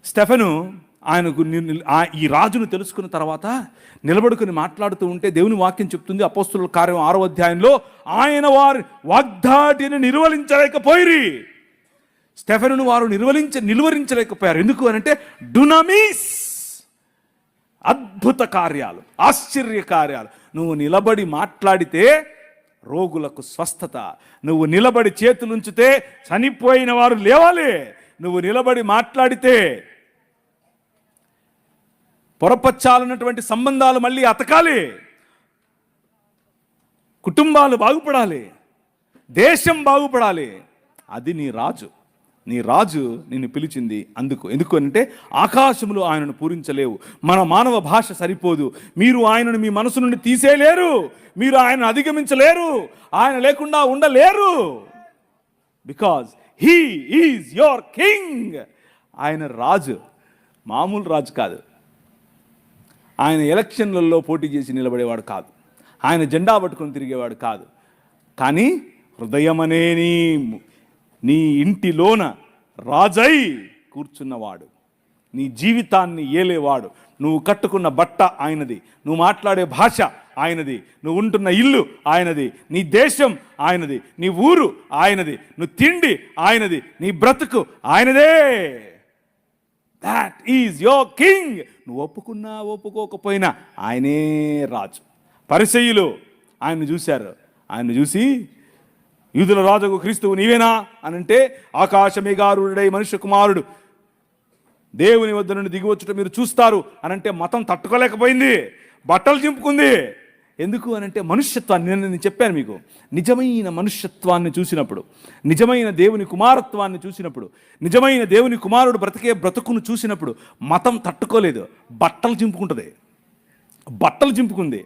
Stephen ఆయనకు ఈ రాజును తెలుసుకున్న తర్వాత నిలబడుకుని మాట్లాడుతూ ఉంటే దేవుని వాక్యం చెప్తుంది, అపోస్తుల కార్యం 6వ అధ్యాయంలో, ఆయన వారి వాగ్దాటిని నిర్వహించలేకపోయిరి. స్టెఫెనును వారు నిలువరించలేకపోయారు. ఎందుకు అనంటే డునామిస్, అద్భుత కార్యాలు, ఆశ్చర్య కార్యాలు. నువ్వు నిలబడి మాట్లాడితే రోగులకు స్వస్థత, నువ్వు నిలబడి చేతులుంచితే చనిపోయిన వారు లేవాలి, నువ్వు నిలబడి మాట్లాడితే పొరపచ్చాలన్నటువంటి సంబంధాలు మళ్ళీ అతకాలి, కుటుంబాలు బాగుపడాలి, దేశం బాగుపడాలి. అది నీ రాజు. నీ రాజు నిన్ను పిలిచింది అందుకు. ఎందుకు అంటే ఆకాశములు ఆయనను పూరించలేవు, మన మానవ భాష సరిపోదు. మీరు ఆయనను మీ మనసు నుండి తీసేయలేరు, మీరు ఆయనను అధిగమించలేరు, ఆయన లేకుండా ఉండలేరు. Because he is your king. ఆయన రాజు, మామూలు రాజు కాదు. ఆయన ఎలక్షన్లలో పోటీ చేసి నిలబడేవాడు కాదు, ఆయన జెండా పట్టుకొని తిరిగేవాడు కాదు. కానీ హృదయమనే నీ ఇంటిలోన రాజై కూర్చున్నవాడు, నీ జీవితాన్ని ఏలేవాడు. నువ్వు కట్టుకున్న బట్ట ఆయనది, నువ్వు మాట్లాడే భాష ఆయనది, నువ్వు ఉంటున్న ఇల్లు ఆయనది, నీ దేశం ఆయనది, నీ ఊరు ఆయనది, నువ్వు తిండి ఆయనది, నీ బ్రతుకు ఆయనదే. That is your king. నువ్వు ఒప్పుకున్నా ఒప్పుకోకపోయినా ఆయనే రాజు. పరిసయ్యులు ఆయన్ని చూశారు. ఆయన్ని చూసి, యూదుల రాజుకు క్రీస్తువు నీవేనా అని అంటే, ఆకాశమేఘారూఢుడై మనుష్య కుమారుడు దేవుని వద్ద నుండి దిగివచ్చుట మీరు చూస్తారు అనంటే మతం తట్టుకోలేకపోయింది, బట్టలు చింపుకుంది. ఎందుకు అనంటే మనుష్యత్వాన్ని, నేను చెప్పాను మీకు, నిజమైన మనుష్యత్వాన్ని చూసినప్పుడు, నిజమైన దేవుని కుమారత్వాన్ని చూసినప్పుడు, నిజమైన దేవుని కుమారుడు బ్రతికే బ్రతుకును చూసినప్పుడు మతం తట్టుకోలేదు, బట్టలు చింపుకుంటుంది, బట్టలు చింపుకుంది.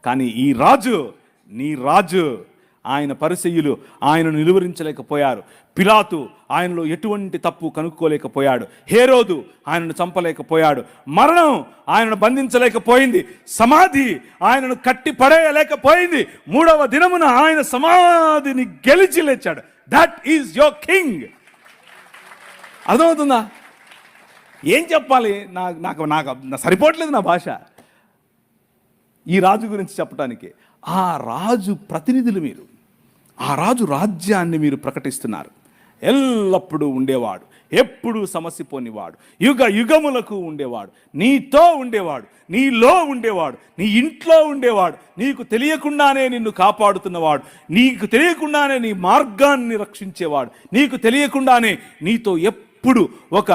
కానీ ఈ రాజు, నీ రాజు, ఆయన పరిసయ్యులు ఆయనను నిలువరించలేకపోయారు. పిలాతు ఆయనలో ఎటువంటి తప్పు కనుక్కోలేకపోయాడు. హేరోదు ఆయనను చంపలేకపోయాడు. మరణం ఆయనను బంధించలేకపోయింది. సమాధి ఆయనను కట్టి పడేయలేకపోయింది. 3వ దినమున ఆయన సమాధిని గెలిచి లేచాడు. That is your king. అర్థమవుతుందా? ఏం చెప్పాలి? నాకు సరిపోవట్లేదు నా భాష ఈ రాజు గురించి చెప్పడానికి. ఆ రాజు ప్రతినిధులు మీరు, ఆ రాజు రాజ్యాన్ని మీరు ప్రకటిస్తున్నారు. ఎల్లప్పుడూ ఉండేవాడు, ఎప్పుడూ సమస్య పోనివాడు, యుగ యుగములకు ఉండేవాడు, నీతో ఉండేవాడు, నీలో ఉండేవాడు, నీ ఇంట్లో ఉండేవాడు, నీకు తెలియకుండానే నిన్ను కాపాడుతున్నవాడు, నీకు తెలియకుండానే నీ మార్గాన్ని రక్షించేవాడు, నీకు తెలియకుండానే నీతో ఎప్పుడు ఒక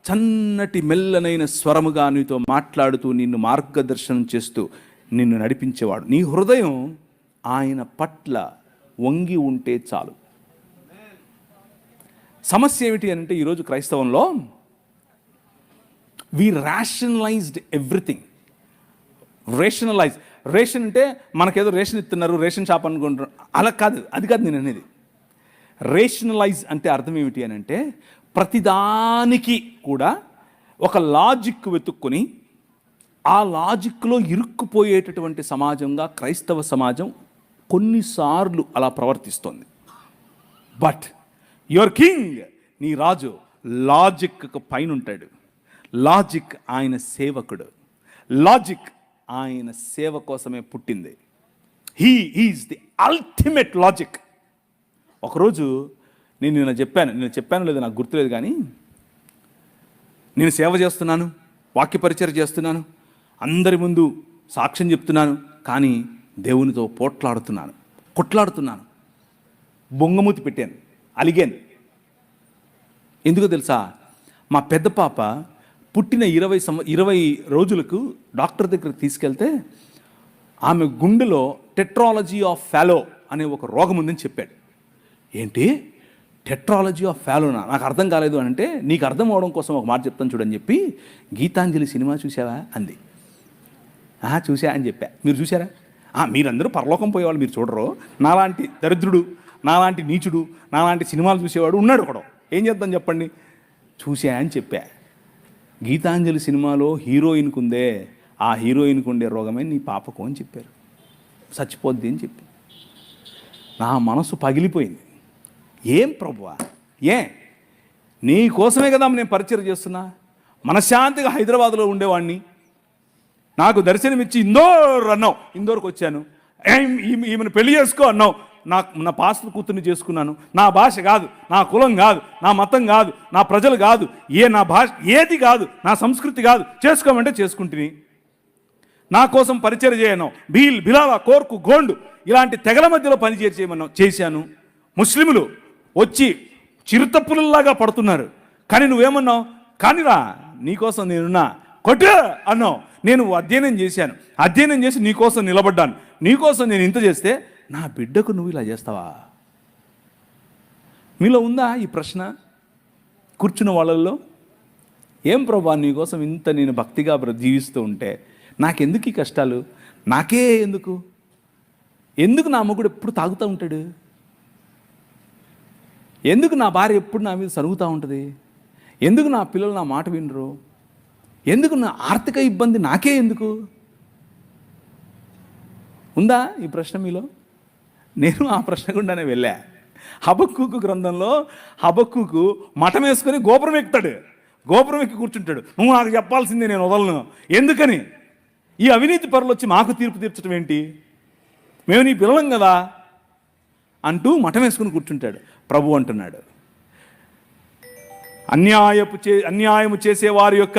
చన్నటి మెల్లనైన స్వరముగా నీతో మాట్లాడుతూ నిన్ను మార్గదర్శనం చేస్తూ నిన్ను నడిపించేవాడు. నీ హృదయం ఆయన పట్ల వంగి ఉంటే చాలు. సమస్య ఏమిటి అంటే ఈరోజు క్రైస్తవంలో వి రేషనలైజ్డ్ ఎవ్రీథింగ్. రేషన్ అంటే మనకేదో రేషన్ ఇస్తున్నారు, రేషన్ షాప్ అనుకుంటున్నారు, అలా కాదు. అది కాదు నేను అనేది. రేషనలైజ్ అంటే అర్థం ఏమిటి అని అంటే ప్రతిదానికి కూడా ఒక లాజిక్ వెతుక్కొని ఆ లాజిక్లో ఇరుక్కుపోయేటటువంటి సమాజంగా క్రైస్తవ సమాజం కొన్నిసార్లు అలా ప్రవర్తిస్తోంది. బట్ యువర్ కింగ్, నీ రాజు లాజిక్కు పైన ఉంటాడు. లాజిక్ ఆయన సేవకుడు, లాజిక్ ఆయన సేవ కోసమే పుట్టింది. He is the ultimate logic. ఒకరోజు నేను చెప్పాను లేదా నాకు గుర్తులేదు, కానీ నేను సేవ చేస్తున్నాను, వాక్య పరిచయం చేస్తున్నాను, అందరి ముందు సాక్ష్యం చెప్తున్నాను, కానీ దేవునితో కొట్లాడుతున్నాను, బొంగమూతి పెట్టాను, అలిగాను. ఎందుకో తెలుసా? మా పెద్ద పాప పుట్టిన 20 రోజులకు డాక్టర్ దగ్గరికి తీసుకెళ్తే ఆమె గుండెలో టెట్రాలజీ ఆఫ్ ఫాలో అనే ఒక రోగం ఉందని చెప్పాడు. ఏంటి టెట్రాలజీ ఆఫ్ ఫాలోనా? నాకు అర్థం కాలేదు అని అంటే, నీకు అర్థం అవడం కోసం ఒక మాట చెప్తాను చూడని చెప్పి, గీతాంజలి సినిమా చూసావా అంది. చూసా అని చెప్పా. మీరు చూసారా? మీరందరూ పరలోకం పోయేవాళ్ళు, మీరు చూడరు. నాలాంటి దరిద్రుడు, నాలాంటి నీచుడు, నాలాంటి సినిమాలు చూసేవాడు ఉన్నాడు ఒకడు. ఏం చేద్దాం చెప్పండి? చూసా అని చెప్పా. గీతాంజలి సినిమాలో హీరోయిన్కు ఉందే, ఆ హీరోయిన్కు ఉండే రోగమే నీ పాపకు అని చెప్పారు. చచ్చిపోద్ది అని చెప్పి నా మనసు పగిలిపోయింది. ఏం ప్రభువా, నీ కోసమే కదా నేను పరిచయం చేస్తున్నా, మనశ్శాంతిగా హైదరాబాద్లో ఉండేవాడిని. నాకు దర్శనమిచ్చి ఇందోర్ అన్నావు, ఇందోర్కి వచ్చాను. ఈమెను పెళ్లి చేసుకో అన్నావు, నా పాస్టర్ కూతుర్ని చేసుకున్నాను. నా భాష కాదు, నా కులం కాదు, నా మతం కాదు, నా ప్రజలు కాదు, నా భాష ఏది కాదు, నా సంస్కృతి కాదు, చేసుకోమంటే చేసుకుంటుని. నా కోసం పరిచయం చేయను. బిలాలా, కోర్కు, గోండు ఇలాంటి తెగల మధ్యలో పనిచేయమన్నావు, చేశాను. ముస్లింలు వచ్చి చిరుతప్పులలాగా పడుతున్నారు, కానీ నువ్వేమన్నావు? కానిరా, నీకోసం నేనున్నా, కొట్టు అన్నావు. నేను అధ్యయనం చేశాను, అధ్యయనం చేసి నీకోసం నిలబడ్డాను. నీకోసం నేను ఇంత చేస్తే నా బిడ్డకు నువ్వు ఇలా చేస్తావా? మీలో ఉందా ఈ ప్రశ్న కూర్చున్న వాళ్ళల్లో? ఏం ప్రభా, నీకోసం ఇంత నేను భక్తిగా జీవిస్తూ ఉంటే నాకెందుకు ఈ కష్టాలు? నాకే ఎందుకు నా మొగుడు ఎప్పుడు తాగుతూ ఉంటాడు? ఎందుకు నా భార్య ఎప్పుడు నా మీద సరుగుతూ ఉంటుంది? ఎందుకు నా పిల్లలు నా మాట వినరు? ఎందుకు నా ఆర్థిక ఇబ్బంది నాకే ఎందుకు? ఉందా ఈ ప్రశ్న మీలో? నేను ఆ ప్రశ్న గుండానే వెళ్ళా. హబక్కూకు గ్రంథంలో హబక్కూకు మఠం వేసుకొని గోపురం ఎక్కుతాడు, గోపురం ఎక్కి కూర్చుంటాడు. నువ్వు నాకు చెప్పాల్సిందే, నేను వదలను. ఎందుకని? ఈ అవినీతి పరులు వచ్చి మాకు తీర్పు తీర్చడం ఏంటి? మేము నీ పిల్లలం కదా అంటూ మఠం వేసుకుని కూర్చుంటాడు. ప్రభు అంటున్నాడు, అన్యాయము చేసేవారి యొక్క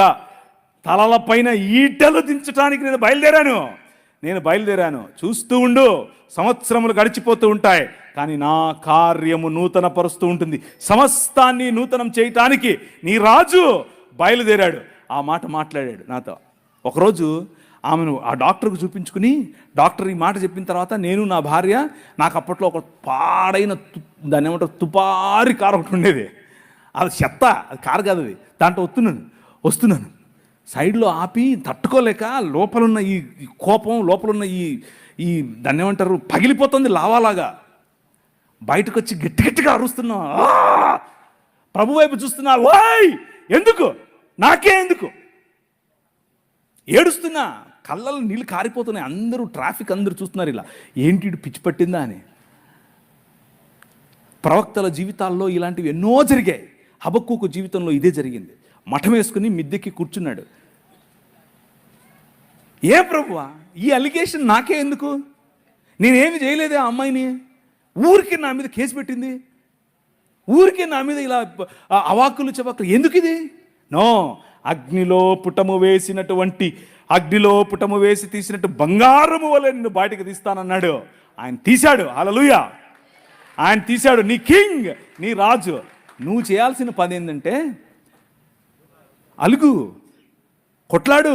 తలలపైన ఈటలు దించడానికి నేను బయలుదేరాను. చూస్తూ ఉండు, సంవత్సరములు గడిచిపోతూ ఉంటాయి, కానీ నా కార్యము నూతన పరుస్తూ ఉంటుంది. సమస్తాన్ని నూతనం చేయటానికి నీ రాజు బయలుదేరాడు. ఆ మాట మాట్లాడాడు నాతో. ఒకరోజు ఆమెను ఆ డాక్టర్కు చూపించుకుని, డాక్టర్ ఈ మాట చెప్పిన తర్వాత నేను నా భార్య, నాకు అప్పట్లో ఒక పాడైన దాన్ని ఏమంటారు, తుపారి కారు ఒకటి ఉండేది. అది చెత్త, అది కారు కాదు, అది. దాంట్లో వస్తున్నాను సైడ్లో ఆపి, తట్టుకోలేక లోపలున్న ఈ కోపం, లోపలున్న ఈ దాన్ని ఏమంటారు, పగిలిపోతుంది లావాలాగా. బయటకు వచ్చి గట్టిగా అరుస్తున్నా, ప్రభు వైపు చూస్తున్నా. ఓయ్, ఎందుకు? నాకే ఎందుకు? ఏడుస్తున్నా, కళ్ళలో నీళ్ళు కారిపోతున్నాయి. అందరూ, ట్రాఫిక్ అందరూ చూస్తున్నారు. ఇలా ఏంటి పిచ్చి పట్టిందా అని. ప్రవక్తల జీవితాల్లో ఇలాంటివి ఎన్నో జరిగాయి. హబక్కూకు జీవితంలో ఇదే జరిగింది. మఠం వేసుకుని మిద్దెక్కి కూర్చున్నాడు. ఏ ప్రభువా, ఈ అలిగేషన్ నాకే ఎందుకు? నేనేమి చేయలేదే ఆ అమ్మాయిని. ఊరికే నా మీద కేసు పెట్టింది, ఊరికే నా మీద ఇలా అవాకులు చవాకులు. ఎందుకు ఇది? నో, అగ్నిలో పుటము వేసి తీసినట్టు బంగారము వలె నిన్ను బయటకు తీస్తానన్నాడు. ఆయన తీశాడు. హల్లెలూయా, ఆయన తీశాడు. నీ కింగ్, నీ రాజు. నువ్వు చేయాల్సిన పని ఏంటంటే, అలుగు, కొట్లాడు,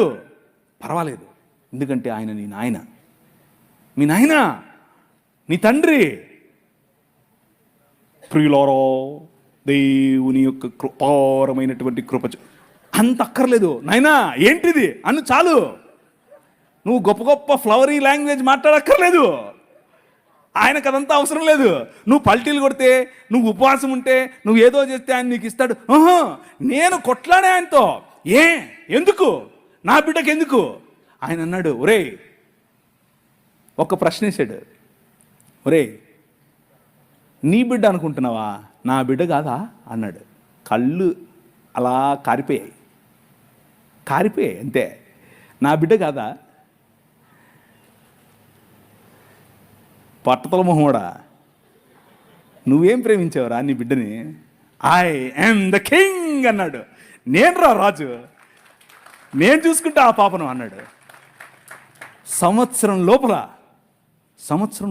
పర్వాలేదు. ఎందుకంటే ఆయన నీ నాయన, మీ నాయన, నీ తండ్రి. ప్రియులారో, దేవుని యొక్క కృపారమైనటువంటి కృప అంత అక్కర్లేదు. నాయనా ఏంటిది అను చాలు. నువ్వు గొప్ప గొప్ప ఫ్లవరీ లాంగ్వేజ్ మాట్లాడక్కర్లేదు. ఆయనకు అదంతా అవసరం లేదు. నువ్వు పల్టీలు కొడితే, నువ్వు ఉపవాసం ఉంటే, నువ్వు ఏదో చేస్తే ఆయన నీకు ఇస్తాడు. నేను కొట్లాడే ఆయనతో. ఎందుకు? నా బిడ్డకి ఎందుకు? ఆయన అన్నాడు, ఒరే, ఒక ప్రశ్న వేసాడు. ఒరే, నీ బిడ్డ అనుకుంటున్నావా? నా బిడ్డ కాదా అన్నాడు. కళ్ళు అలా కారిపోయాయి అంతే. నా బిడ్డ కాదా? పట్టతల మొహోడా, నువ్వేం ప్రేమించావురా నీ బిడ్డని? ఐ యామ్ ద కింగ్ అన్నాడు. నేను రా రాజు, నేను చూసుకుంటా ఆ పాపను అన్నాడు. సంవత్సరం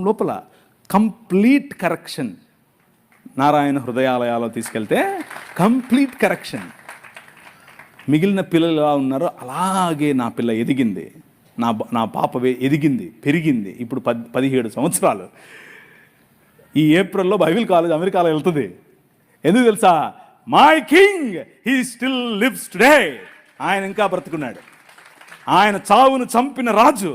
లోపల కంప్లీట్ కరెక్షన్. నారాయణ హృదయాలయాలో తీసుకెళ్తే కంప్లీట్ కరెక్షన్. మిగిలిన పిల్లలు ఎలా ఉన్నారో అలాగే నా పిల్ల ఎదిగింది, నా పాప ఎదిగింది, పెరిగింది. ఇప్పుడు 17 సంవత్సరాలు. ఈ ఏప్రిల్లో బైబిల్ కాలేజ్ అమెరికాలో వెళ్తుంది. ఎందుకు తెలుసా? My king he still lives today. ఆయన ఇంకా బ్రతుకున్నాడు. ఆయన చావును చంపిన రాజు.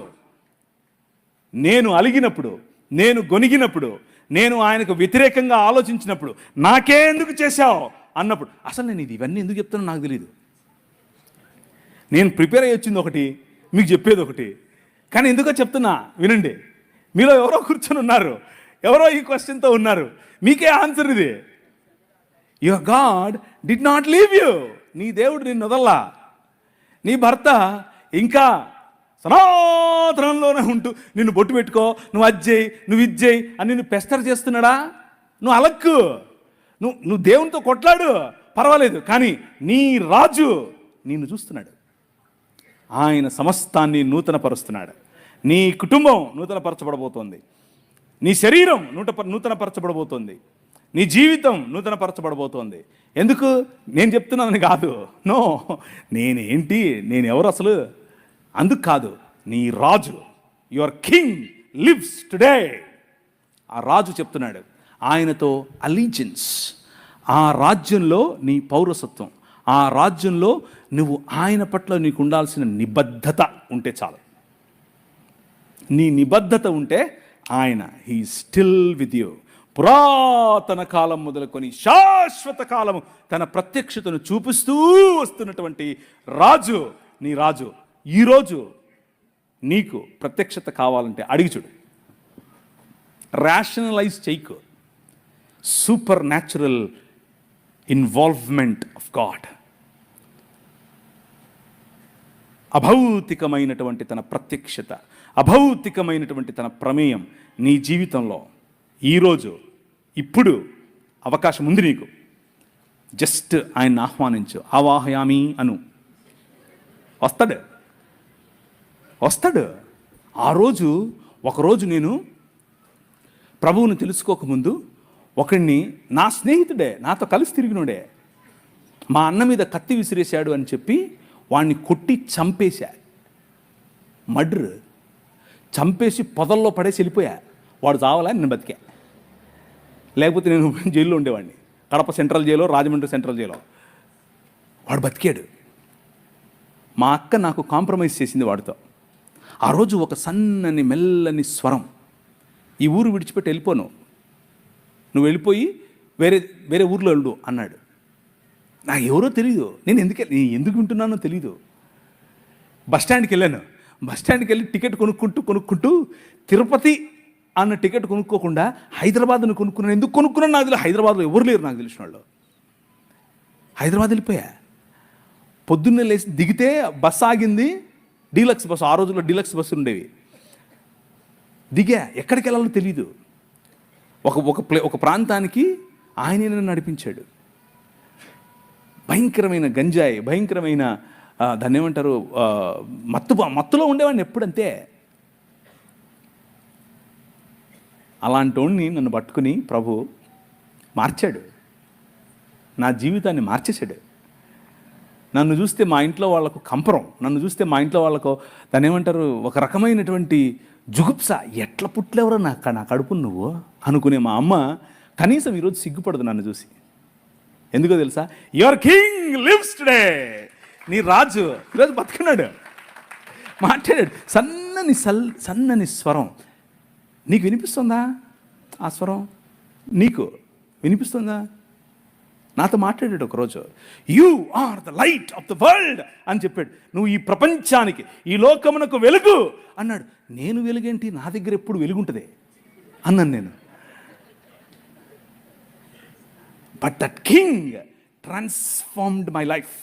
నేను అలిగినప్పుడు, నేను గొనిగినప్పుడు, నేను ఆయనకు వ్యతిరేకంగా ఆలోచించినప్పుడు, నాకే ఎందుకు చేశావు అన్నప్పుడు, అసలు నేను ఇవన్నీ ఎందుకు చెప్తున్నా నాకు తెలియదు. నేను ప్రిపేర్ అయ్యి వచ్చింది ఒకటి, మీకు చెప్పేది ఒకటి. కానీ ఎందుకో చెప్తున్నా వినండి. మీలో ఎవరో కూర్చొని ఉన్నారు, ఎవరో ఈ క్వశ్చన్తో ఉన్నారు. మీకే ఆన్సర్ ఇది. Your God did not leave you. నీ దేవుడు నిన్ను వదల్లా. నీ భర్త ఇంకా సనాతనంలోనే ఉంటూ నిన్ను బొట్టు పెట్టుకో, నువ్వు అజ్జేయి, నువ్వు ఇజ్జేయి అని నిన్ను పెస్టర్ చేస్తున్నాడా? నువ్వు అలక్కు, నువ్వు దేవునితో కొట్లాడు, పర్వాలేదు. కానీ నీ రాజు నిన్ను చూస్తున్నాడు. ఆయన సమస్తాన్ని నూతనపరుస్తున్నాడు. నీ కుటుంబం నూతనపరచబడబోతోంది, నీ శరీరం నూతనపరచబడబోతోంది, నీ జీవితం నూతనపరచబడబోతోంది. ఎందుకు నేను చెప్తున్నానని కాదు, నో, నేనేంటి, నేనెవరు అసలు, అందుకు కాదు. నీ రాజు, యువర్ కింగ్ లివ్స్ టుడే. ఆ రాజు చెప్తున్నాడు, ఆయనతో అలీజియన్స్, ఆ రాజ్యంలో నీ పౌరసత్వం, ఆ రాజ్యంలో నువ్వు ఆయన పట్ల నీకు ఉండాల్సిన నిబద్ధత ఉంటే చాలు. నీ నిబద్ధత ఉంటే ఆయన హీ స్టిల్ విత్ యూ. పురాతన కాలం మొదలుకొని శాశ్వత కాలము తన ప్రత్యక్షతను చూపిస్తూ వస్తున్నటువంటి రాజు, నీ రాజు. ఈరోజు నీకు ప్రత్యక్షత కావాలంటే అడిగి చూడు, రేషనలైజ్ చేయకు. Supernatural involvement of God, అభౌతికమైనటువంటి తన ప్రత్యక్షత, అభౌతికమైనటువంటి తన ప్రమేయం నీ జీవితంలో ఈరోజు ఇప్పుడు అవకాశం ఉంది నీకు. జస్ట్ ఆయన్ని ఆహ్వానించు, ఆవాహయామి అను, వస్తాడు. ఆ రోజు, ఒకరోజు నేను ప్రభువుని తెలుసుకోకముందు ఒకడిని, నా స్నేహితుడే, నాతో కలిసి తిరిగినోడే, మా అన్న మీద కత్తి విసిరేశాడు అని చెప్పి వాడిని కొట్టి చంపేశా. మర్డర్, చంపేసి పొదల్లో పడేసి వెళ్ళిపోయా. వాడు చావాలా, నేను బతికా. లేకపోతే నేను జైల్లో ఉండేవాడిని, కడప సెంట్రల్ జైల్లో, రాజమండ్రి సెంట్రల్ జైల్లో. వాడు బతికాడు. మా అక్క నాకు కాంప్రమైజ్ చేసింది వాడితో. ఆ రోజు ఒక సన్నని మెల్లని స్వరం, ఈ ఊరు విడిచిపెట్టి వెళ్ళిపోను, నువ్వు వెళ్ళిపోయి వేరే ఊర్లో వెళ్ళు అన్నాడు. నాకు ఎవరో తెలీదు, నేను ఎందుకు వింటున్నానో తెలీదు. బస్టాండ్కి వెళ్ళాను. బస్టాండ్కి వెళ్ళి టికెట్ కొనుక్కుంటూ తిరుపతి అన్న టికెట్ కొనుక్కోకుండా హైదరాబాద్ను కొనుక్కున్నాను. ఎందుకు కొనుక్కున్నాను నాకు తెలియదు. హైదరాబాద్లో ఎవరు లేరు నాకు తెలిసిన వాళ్ళు. హైదరాబాద్ వెళ్ళిపోయా. పొద్దున్నే లేచి దిగితే బస్సు ఆగింది, డీలక్స్ బస్సు. ఆ రోజుల్లో డీలక్స్ బస్సులు ఉండేవి. దిగా, ఎక్కడికి వెళ్ళాలో తెలీదు. ఒక ప్రాంతానికి ఆయనే నన్ను నడిపించాడు. భయంకరమైన గంజాయి, భయంకరమైన దాన్ని ఏమంటారు, మత్తులో ఉండేవాడిని ఎప్పుడంతే. అలాంటి వాడిని నన్ను పట్టుకుని ప్రభు మార్చాడు, నా జీవితాన్ని మార్చేశాడు. నన్ను చూస్తే మా ఇంట్లో వాళ్ళకు కంపరం, నన్ను చూస్తే మా ఇంట్లో వాళ్ళకు దాన్ని ఏమంటారు, ఒక రకమైనటువంటి జుగుప్స. ఎట్లా పుట్లేవరో నా కడుపు నువ్వు అనుకునే మా అమ్మ కనీసం ఈరోజు సిగ్గుపడదు నన్ను చూసి. ఎందుకో తెలుసా? Your king lives today. నీ రాజు ఈరోజు బతుకున్నాడు, మాట్లాడాడు. సన్నని స్వరం. నీకు వినిపిస్తుందా? ఆ స్వరం నీకు వినిపిస్తుందా? నాతో మాట్లాడాడు ఒకరోజు. You are the light of the world అని చెప్పాడు. నువ్వు ఈ ప్రపంచానికి, ఈ లోకమునకు వెలుగు అన్నాడు. నేను వెలుగేంటి, నా దగ్గర ఎప్పుడు వెలుగుంటుంది అన్నాను నేను. But that king transformed my life.